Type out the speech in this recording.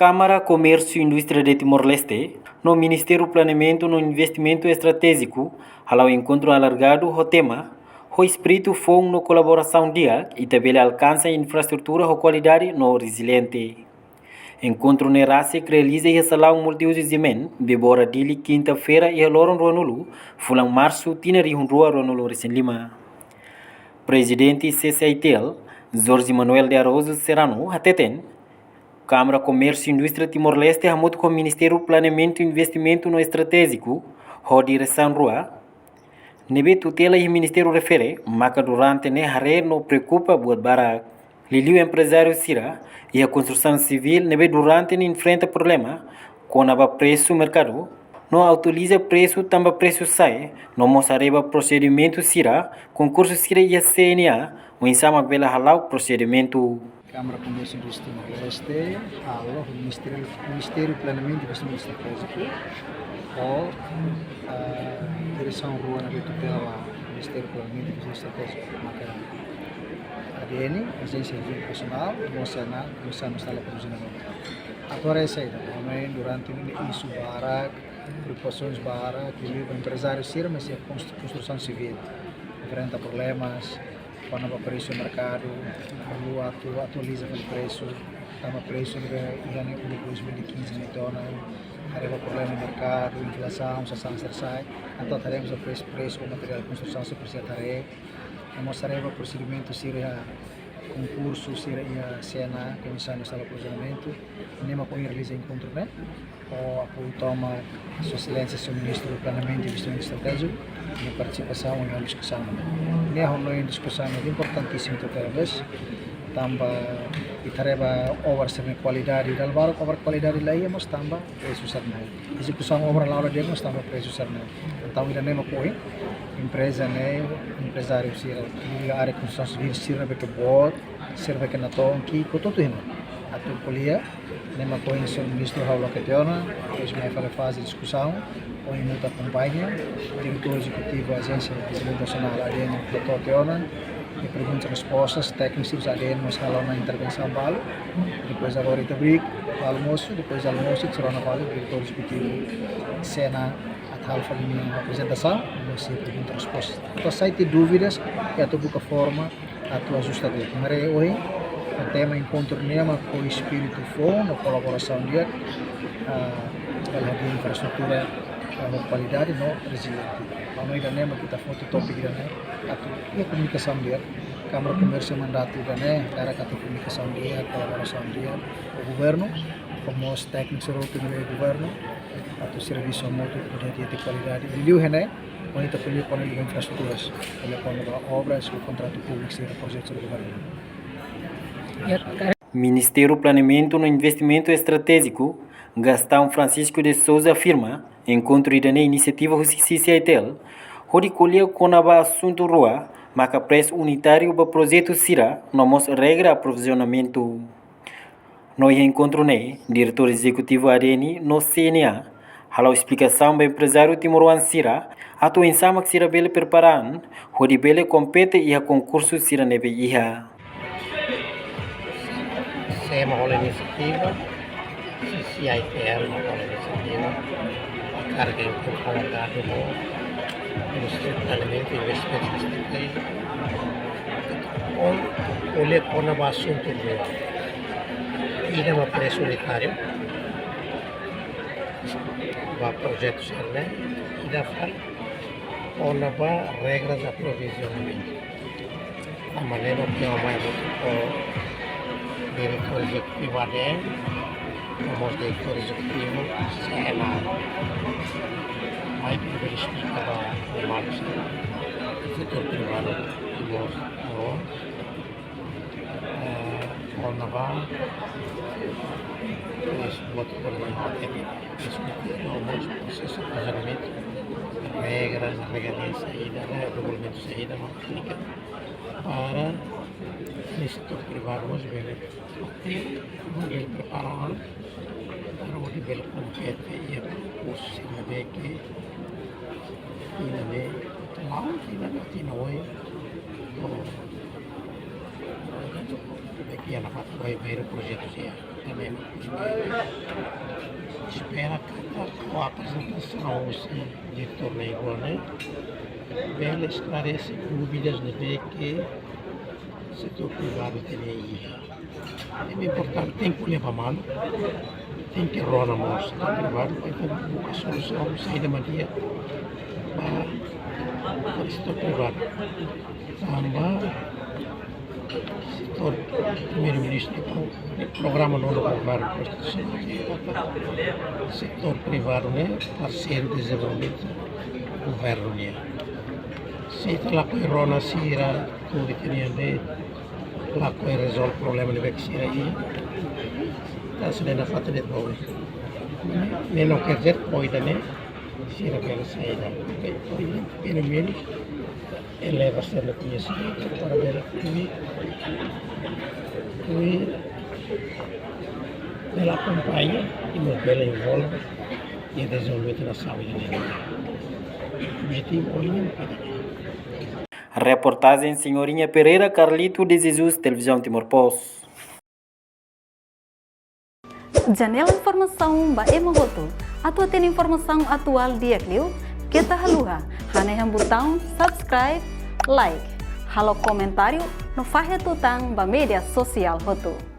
Câmara, Comércio e Indústria de Timor-Leste, no Ministério do Planeamento e Investimento Estratégico, ao encontro alargado o tema, o espírito foi uma colaboração dia e também alcança a infraestrutura de qualidade no resiliente. Encontro nerase que realiza e salão multiusos de men, bebora dili quinta-feira e aloron Ronulu, fulang março tinari rua Ronulu Recém Lima. Presidente CCITL, Jorge Manuel de Araújo Serrano, ateten, Câmara Comércio e Indústria Timor-Leste, junto com o Ministério do Planeamento e Investimento no Estratégico, a direção rua, nebe tutela e Ministério refere, maca durante ne hare no preocupa buat barak. Liliu empresário Sira e a construção civil nebe durante ne enfrenta problema com a preço mercado, não autoriza preço também preço sai, não mostrareba procedimento Sira, concurso Sira e a CNA, o insama bela halau procedimento. Câmara Comércio e Indústria Timor-Leste, ao Ministério do Planeamento e Investimento Estratégico, ou a direção rua na tutela Ministério do Planeamento e Investimento Estratégico, ADN, Agência de Educacional, Moçana, Comissão Nacional de Aprovisionamento. Agora é saída, também durante isso, barak, preocupações barak, empresários sirva, mas é construção civil, enfrenta problemas, quando o preço no mercado, atualiza o preço, estava preço em 2015 na dona, havia problema no mercado, inflação, sai, então teremos o preço do material de construção, se precisa ter, mostraremos o procedimento, se concurso, se a CNA, Comissão Nacional de Aprovisionamento, nem a realiza encontro, né? O apoio toma Sua Excelência, Sr. Ministro do Planeamento e Investimento Estratégico, na participação e na discussão. Nessa discussão é importantíssimo toda vez, também e tareba over sobre qualidade dal baru over qualidade lain mas tambah preço sarna. Execução over laura dia mas tambah preço sarna. Então ida nem apoio empresa né empresário sira liga área construção civil sira beque board sira beque naton ki koto tu hina atu polia nem apoio o ministro Raul Locationa hoje vai fazer fase de discussão ou em muita acompanha diretor executivo agência de desenvolvimento nacional ADN Locationa e perguntas e respostas técnicos ADN mas kalau na intervenção balo depois agora kita break almoço depois almoço será na balo diretor executivo cena hal minha apresentação, você pergunta resposta. Então, se tem dúvidas, é a tua forma, a tua ajustadeira. Mas hoje, o tema encontro nema com o espírito fome, a colaboração dia, a infraestrutura de qualidade, não resiliente. Então, nós nema kita foto topik né, a comunicação dia, Câmara Comércio mandato né, era a comunicação dia, a colaboração dia, o governo, como os técnicos do governo, atau serviço moto de qualidade. Liu hene, wanita pilih kono de infraestruturas, pilih kono obras, o contrato público e projetos do governo. Ministério do Planeamento e Investimento Estratégico, Gastão Francisco de Souza afirma, encontro da iniciativa Justiça Itel, onde colheu com o assunto rua, marca preço unitário para o projeto Sira, nomos regra aprovisionamento. No encontro né, diretor executivo ADN no CNA, a explicação do empresário timoruan Sira, a tua ensama que Sira bele preparan, onde bele compete e a concurso Sira nebe iha. Saya mau inisiativa, CCITL mau inisiativa, carga em qualidade no Ministério do Planeamento e Investimento Estratégico, olhe com o assunto do ini nama preço unitário para projetos serna e da fal ou nova regras de aprovisionamento a maneira que eu mais o diretor executivo ADN como o diretor executivo CNA mais que explicava o mais setor privado e nós Carnaval, outro problema é discutir processo de planejamento, regras, regalias de saída, regulamento de saída, não aplica para o setor privado, mas ele preparado para o nível compete e o curso se vê que ainda não tem daqui a Navat vai ver o projeto já também. Espera que a apresentação de torneio, né? Ela esclarece dúvidas de que o setor privado tem aí. É bem importante, tem que levar a mão, tem que rolar a mão o setor privado para ter uma solução, saída magia para o setor privado. Também o setor primeiro-ministro do programa novo do governo constitucional, o setor privado, né, parceiro de desenvolvimento do governo, né. Se lá com a Rona Sira, tudo que tinha de lá com resolve o problema de Bexira aí, está se dando a falta de boa. Nem não quer dizer que pode, né? Sira pela saída. Pelo menos, eleva a ser conhecimento para ver que ela acompanha e nos ela envolve e desenvolvimento da saúde dela. O objetivo hoje não é. Reportagem Senhorinha Pereira, Carlito de Jesus, Televisão Timor-Post. Janela Informação ba Emohoto. Atua tem informação atual dia Clio. Kita haluha. Haneham botão subscribe, like. Halo comentário no Fahia Tutang ba media sosial Hoto.